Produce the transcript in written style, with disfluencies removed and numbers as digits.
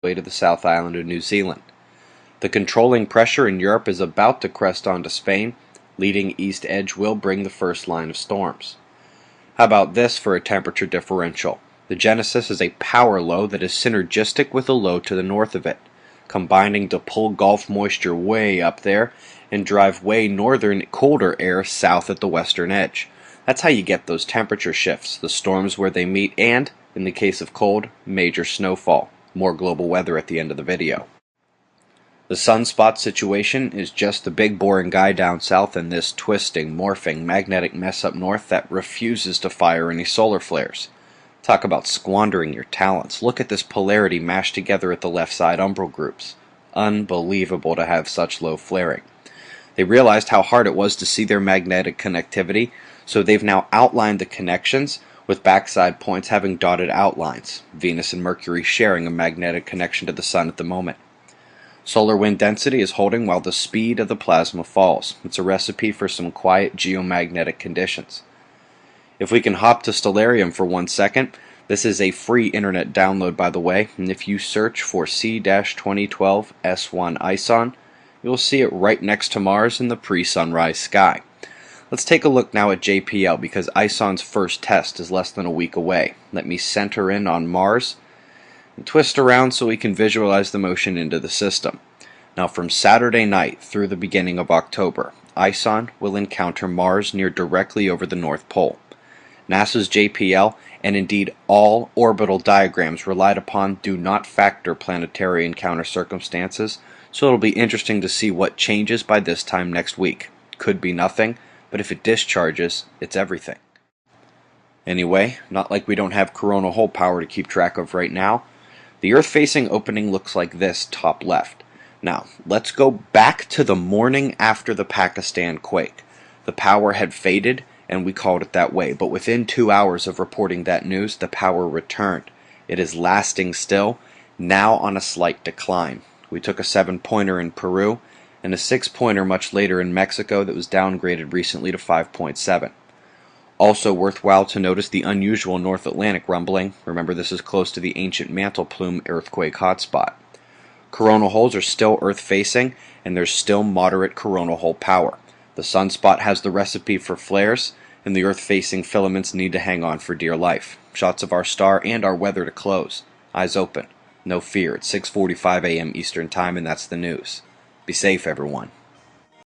way to the South Island of New Zealand. The controlling pressure in Europe is about to crest onto Spain. Leading east edge will bring the first line of storms. How about this for a temperature differential? The Genesis is a power low that is synergistic with a low to the north of it, combining to pull Gulf moisture way up there and drive way northern colder air south at the western edge. That's how you get those temperature shifts, the storms where they meet, and, in the case of cold, major snowfall. More global weather at the end of the video. The sunspot situation is just the big boring guy down south and this twisting, morphing, magnetic mess up north that refuses to fire any solar flares. Talk about squandering your talents. Look at this polarity mashed together at the left side umbral groups. Unbelievable to have such low flaring. They realized how hard it was to see their magnetic connectivity, so they've now outlined the connections, with backside points having dotted outlines, Venus and Mercury sharing a magnetic connection to the Sun at the moment. Solar wind density is holding while the speed of the plasma falls. It's a recipe for some quiet geomagnetic conditions. If we can hop to Stellarium for 1 second, this is a free internet download by the way, and if you search for C-2012 S1 ISON, you'll see it right next to Mars in the pre-sunrise sky. Let's take a look now at JPL because ISON's first test is less than a week away. Let me center in on Mars and twist around so we can visualize the motion into the system. Now from Saturday night through the beginning of October, ISON will encounter Mars near directly over the North Pole. NASA's JPL and indeed all orbital diagrams relied upon do not factor planetary encounter circumstances, so it'll be interesting to see what changes by this time next week. Could be nothing, but if it discharges, it's everything. Anyway, not like we don't have coronal hole power to keep track of right now. The Earth-facing opening looks like this, top left. Now, let's go back to the morning after the Pakistan quake. The power had faded, and we called it that way, but within 2 hours of reporting that news, the power returned. It is lasting still, now on a slight decline. We took a 7-pointer in Peru, and a 6-pointer much later in Mexico that was downgraded recently to 5.7. Also worthwhile to notice the unusual North Atlantic rumbling. Remember, this is close to the ancient mantle plume earthquake hotspot. Coronal holes are still Earth-facing, and there's still moderate coronal hole power. The sunspot has the recipe for flares, and the Earth-facing filaments need to hang on for dear life. Shots of our star and our weather to close. Eyes open. No fear. It's 6:45 a.m. Eastern Time, and that's the news. Be safe, everyone.